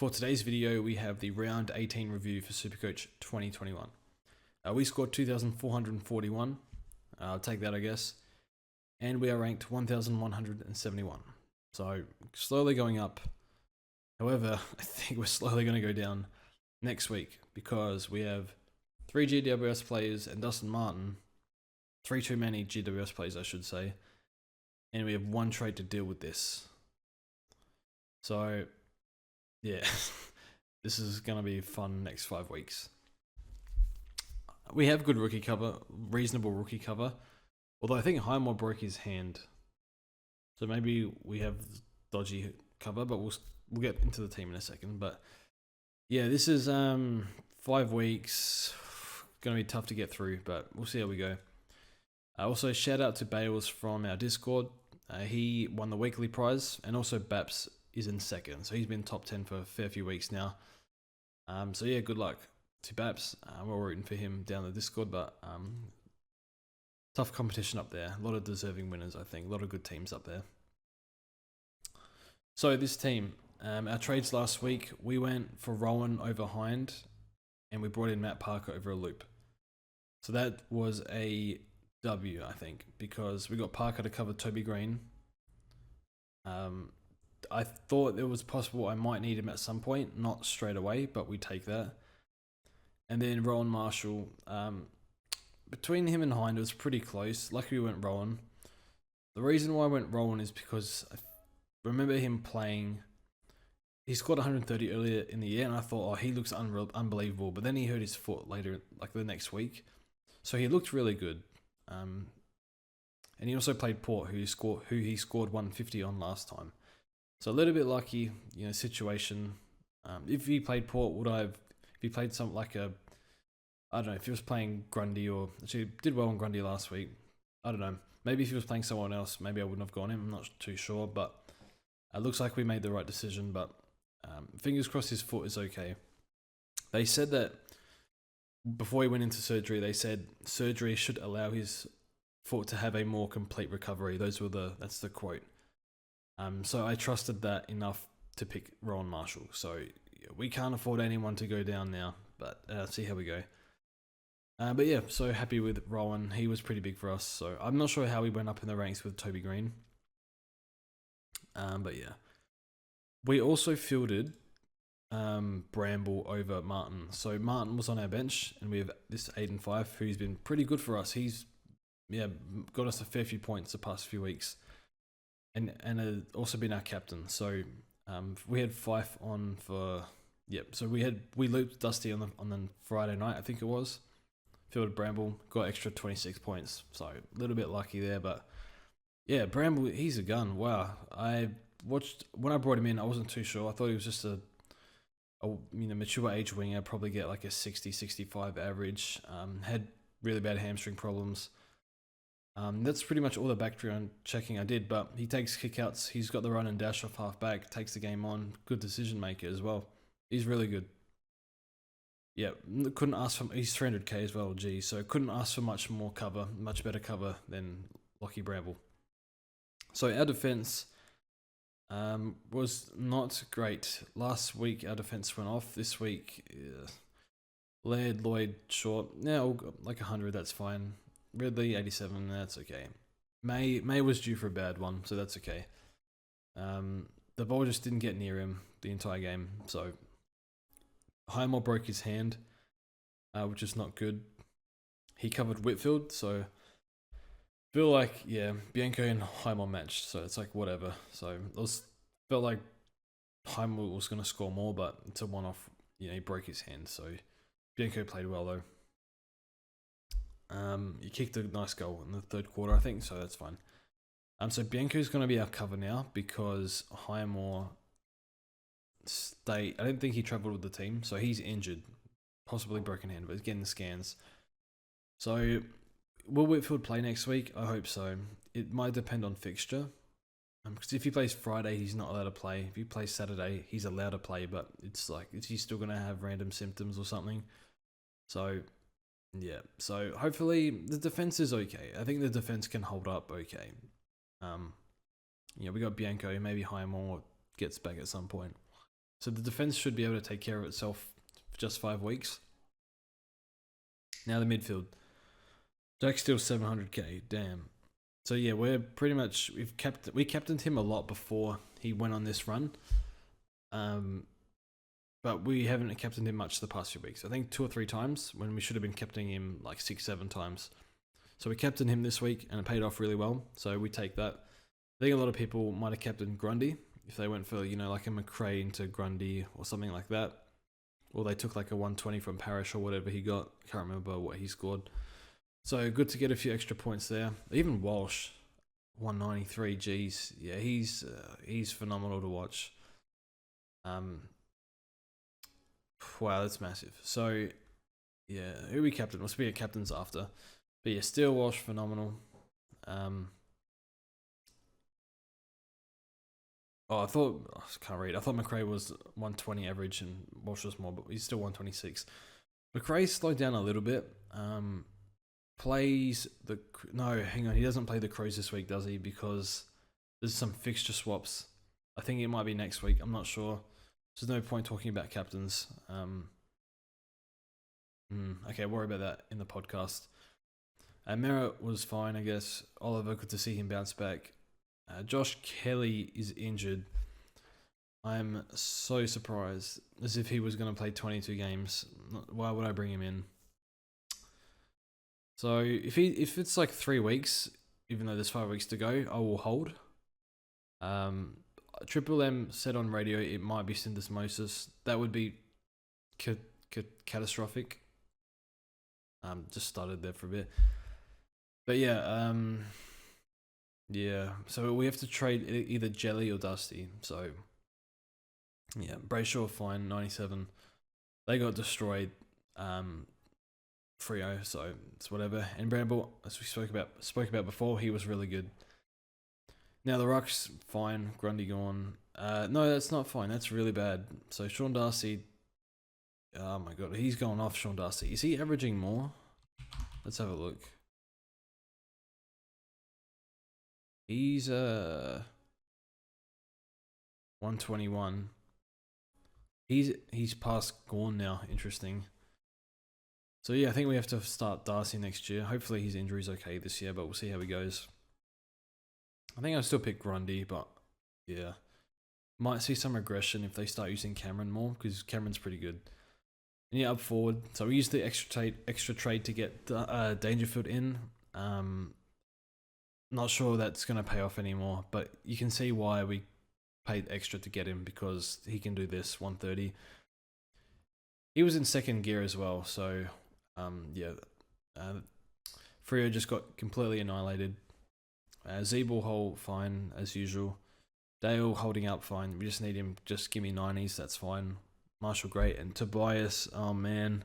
For today's video, we have the round 18 review for Supercoach 2021. We scored 2,441. I'll take that, I guess. And we are ranked 1,171. So slowly going up. However, I think we're slowly going to go down next week because we have 3 GWS players and Dustin Martin. 3 too many GWS players, I should say. And we have 1 trade to deal with this. So, yeah, this is going to be fun next 5 weeks. We have good rookie cover, reasonable rookie cover. Although I think Highmore broke his hand. So maybe we have dodgy cover, but we'll get into the team in a second. But yeah, this is 5 weeks. Going to be tough to get through, but we'll see how we go. Also, shout out to Bales from our Discord. He won the weekly prize, and also Baps is in second. So he's been top 10 for a fair few weeks now. So yeah, good luck to Baps. We're rooting for him down the Discord, but tough competition up there. A lot of deserving winners, I think. A lot of good teams up there. So this team, our trades last week, we went for Rowan over Hind, and we brought in Matt Parker over a loop. So that was a W, I think, because we got Parker to cover Toby Green. I thought it was possible I might need him at some point, not straight away, but we take that. And then Rowan Marshall, between him and Hind, it was pretty close. Luckily we went Rowan. The reason why I went Rowan is because I remember him playing. He scored 130 earlier in the year, and I thought, oh, he looks unbelievable. But then he hurt his foot later, like the next week. So he looked really good. And he also played Port, who he scored 150 on last time. So a little bit lucky, situation. If he played Port, if he played something like I don't know, if he was playing Grundy, or actually did well on Grundy last week. I don't know. Maybe if he was playing someone else, maybe I wouldn't have gone him. I'm not too sure, but it looks like we made the right decision. But fingers crossed his foot is okay. They said that before he went into surgery, they said surgery should allow his foot to have a more complete recovery. That's the quote. So I trusted that enough to pick Rowan Marshall. So we can't afford anyone to go down now, but see how we go. But yeah, so happy with Rowan. He was pretty big for us. So I'm not sure how he went up in the ranks with Toby Green. But yeah, we also fielded Bramble over Martin. So Martin was on our bench, and we have this Aiden Fife, who's been pretty good for us. He's got us a fair few points the past few weeks, and also been our captain. So we had Fife on for So we looped Dusty on the Friday night, I think it was. Fielded Bramble, got extra 26 points. So a little bit lucky there, but yeah, Bramble, he's a gun. Wow, I watched when I brought him in. I wasn't too sure. I thought he was just a mature age winger, probably get like a 60, 65 average. Had really bad hamstring problems. That's pretty much all the background checking I did, but he takes kickouts. He's got the run and dash off half back, takes the game on. Good decision maker as well. He's really good. Yeah, couldn't ask for. He's 300k as well, so couldn't ask for much more cover, much better cover than Lockie Bramble. So our defense was not great. Last week our defense went off. This week, Laird, Lloyd, Short. Now like 100, that's fine. Ridley 87, that's okay. May was due for a bad one, so that's okay. The ball just didn't get near him the entire game. So Highmore broke his hand, which is not good. He covered Whitfield, so feel like Bianco and Highmore matched, so it's like whatever. So felt like Highmore was going to score more, but it's a one-off. He broke his hand, so Bianco played well though. He kicked a nice goal in the third quarter, I think, so that's fine. So Bianco's going to be our cover now because Highmore I don't think he travelled with the team, so he's injured, possibly broken hand, but he's getting the scans. So will Whitfield play next week? I hope so. It might depend on fixture. Because if he plays Friday, he's not allowed to play. If he plays Saturday, he's allowed to play, but it's like, is he still going to have random symptoms or something? So yeah, so hopefully the defense is okay. I think the defense can hold up okay. We got Bianco, maybe Highmore gets back at some point. So the defense should be able to take care of itself for just 5 weeks. Now the midfield. Jack still 700k. Damn. So yeah, we're pretty much we captained him a lot before he went on this run. But we haven't captained him much the past few weeks. I think 2 or 3 times when we should have been captaining him like 6, 7 times. So we captained him this week and it paid off really well. So we take that. I think a lot of people might have captained Grundy if they went for, you know, like a McRae into Grundy or something like that. Or they took like a 120 from Parrish or whatever he got. Can't remember what he scored. So good to get a few extra points there. Even Walsh, 193. Geez, yeah, he's phenomenal to watch. Wow, that's massive. So yeah, who we captain? We'll speak of captains after. But yeah, still Walsh phenomenal. I can't read. I thought McRae was 120 average and Walsh was more, but he's still 126. McRae slowed down a little bit. Plays the hang on, he doesn't play the Crows this week, does he? Because there's some fixture swaps. I think it might be next week. I'm not sure. There's no point talking about captains. Okay, worry about that in the podcast. Merritt was fine, I guess. Oliver, good to see him bounce back. Josh Kelly is injured. I'm so surprised, as if he was going to play 22 games. Why would I bring him in? So if it's like 3 weeks, even though there's 5 weeks to go, I will hold. Triple M said on radio it might be syndesmosis. That would be catastrophic. Just started there for a bit, but yeah, yeah. So we have to trade either Jelly or Dusty. So yeah, Brayshaw fine 97. They got destroyed. Freo, so it's whatever. And Bramble, as we spoke about before, he was really good. Now the Ruck's fine. Grundy gone. No, that's not fine. That's really bad. So Sean Darcy. Oh my god, he's going off. Sean Darcy. Is he averaging more? Let's have a look. He's 121. He's past Gorn now. Interesting. So yeah, I think we have to start Darcy next year. Hopefully his injury's okay this year, but we'll see how he goes. I think I'll still pick Grundy, but yeah. Might see some regression if they start using Cameron more, because Cameron's pretty good. And yeah, up forward. So we used the extra trade to get Dangerfield in. Not sure that's going to pay off anymore, but you can see why we paid extra to get him, because he can do this 130. He was in second gear as well, so yeah. Freo just got completely annihilated. Zeeble hold fine as usual. Dale holding up fine. We just need him. Just give me 90s. That's fine. Marshall great. And Tobias. Oh man,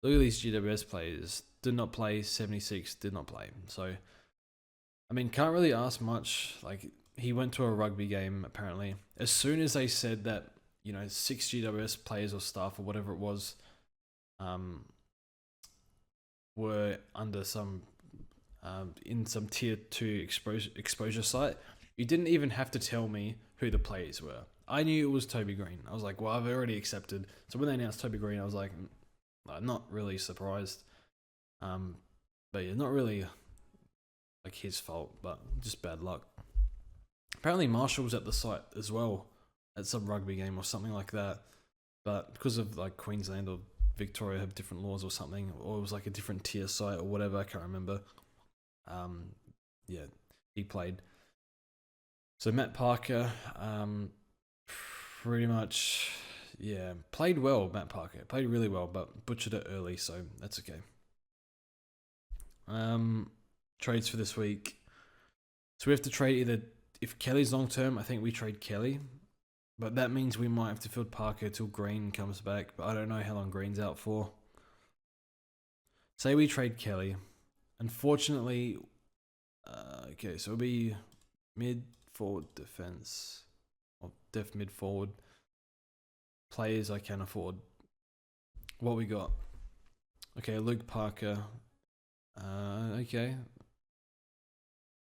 look at these GWS players. Did not play. 76 did not play. So I mean, can't really ask much. Like, he went to a rugby game apparently. As soon as they said that, you know, 6 GWS players or staff or whatever it was, were under some in some tier 2 exposure site, you didn't even have to tell me who the players were. I knew it was Toby Green. I was like, well, I've already accepted. So when they announced Toby Green, I was like, not really surprised. But yeah, not really like his fault, but just bad luck. Apparently Marshall was at the site as well at some rugby game or something like that, but because of like Queensland or Victoria have different laws or something, or it was like a different tier site or whatever, I can't remember. Yeah, he played. So Matt Parker, pretty much, yeah, played well. Matt Parker played really well, but butchered it early, so that's okay. Trades for this week. So we have to trade either, if Kelly's long term, I think we trade Kelly, but that means we might have to field Parker till Green comes back, but I don't know how long Green's out for. Say we trade Kelly. Unfortunately, okay, so it'll be mid forward defense, or def mid forward. Players I can afford. What we got? Okay, Luke Parker. Okay.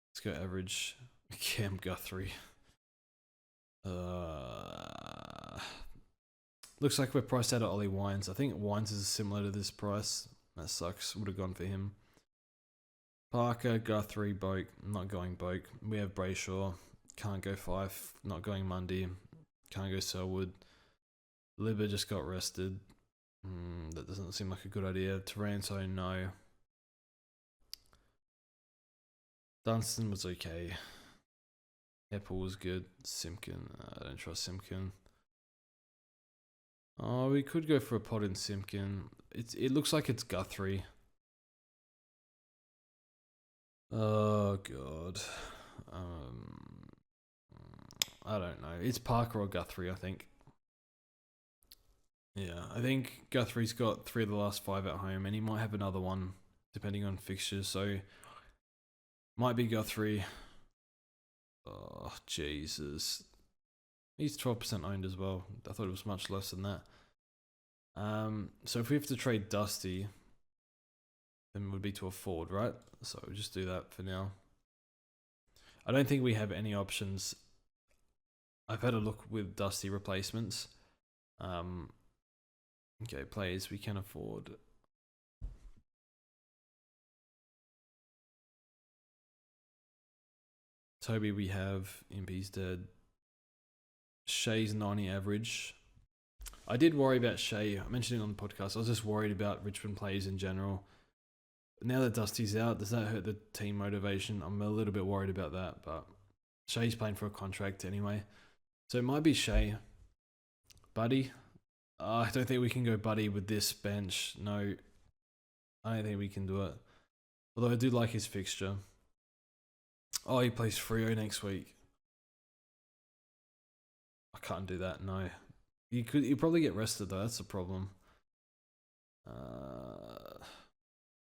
Let's go average. Cam Guthrie. Looks like we're priced out of Ollie Wines. I think Wines is similar to this price. That sucks. Would have gone for him. Parker, Guthrie, Boak. Not going Boak. We have Brayshaw. Can't go Fife. Not going Mundy. Can't go Selwood. Libba just got rested. That doesn't seem like a good idea. Taranto, no. Dunstan was okay. Heppel was good. Simpkin, I don't trust Simpkin. Oh, we could go for a pot in Simpkin. It looks like it's Guthrie. Oh god. I don't know. It's Parker or Guthrie, I think. Yeah, I think Guthrie's got 3 of the last 5 at home, and he might have another one depending on fixtures. So might be Guthrie. Oh Jesus, he's 12% owned as well. I thought it was much less than that. So if we have to trade Dusty, then it would be to a forward, right? So we'll just do that for now. I don't think we have any options. I've had a look with Dusty replacements. Okay, players we can afford. Toby we have. Impy's dead. Shea's 90 average. I did worry about Shea. I mentioned it on the podcast. I was just worried about Richmond players in general. Now that Dusty's out, does that hurt the team motivation? I'm a little bit worried about that, but Shea's playing for a contract anyway. So it might be Shea. Buddy. I don't think we can go Buddy with this bench. No, I don't think we can do it. Although I do like his fixture. Oh, he plays Freo next week. I can't do that, no. You probably get rested though, that's the problem.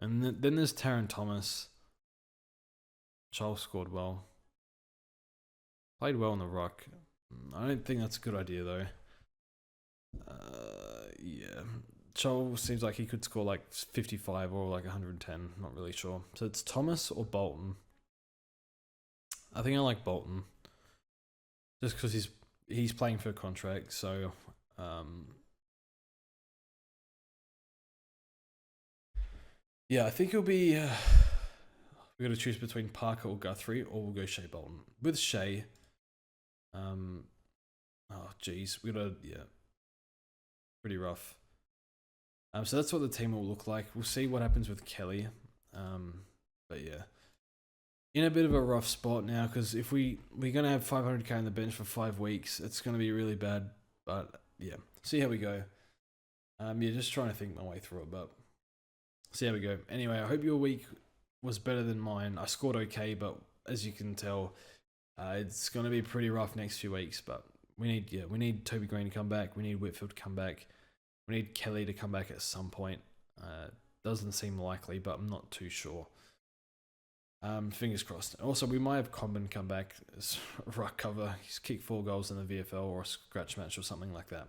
And then there's Taron Thomas. Charles scored well. Played well in the ruck. I don't think that's a good idea though. Yeah. Charles seems like he could score like 55 or like 110. Not really sure. So it's Thomas or Bolton. I think I like Bolton. Just because he's playing for a contract, so yeah, I think it'll be we got to choose between Parker or Guthrie, or we'll go Shea Bolton. With Shea, oh geez, we gotta, yeah, pretty rough. So that's what the team will look like. We'll see what happens with Kelly. But yeah, in a bit of a rough spot now, because if we're gonna have 500k on the bench for 5 weeks, it's gonna be really bad. But yeah, see how we go. Yeah, just trying to think my way through it, but see how we go. Anyway, I hope your week was better than mine. I scored okay, but as you can tell, it's gonna be pretty rough next few weeks. But we need Toby Green to come back. We need Whitfield to come back. We need Kelly to come back at some point. Doesn't seem likely, but I'm not too sure. Fingers crossed. Also, we might have Comben come back as ruck cover. He's kicked 4 goals in the VFL or a scratch match or something like that.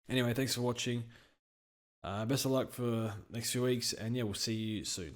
Anyway, thanks for watching. Best of luck for next few weeks, and yeah, we'll see you soon.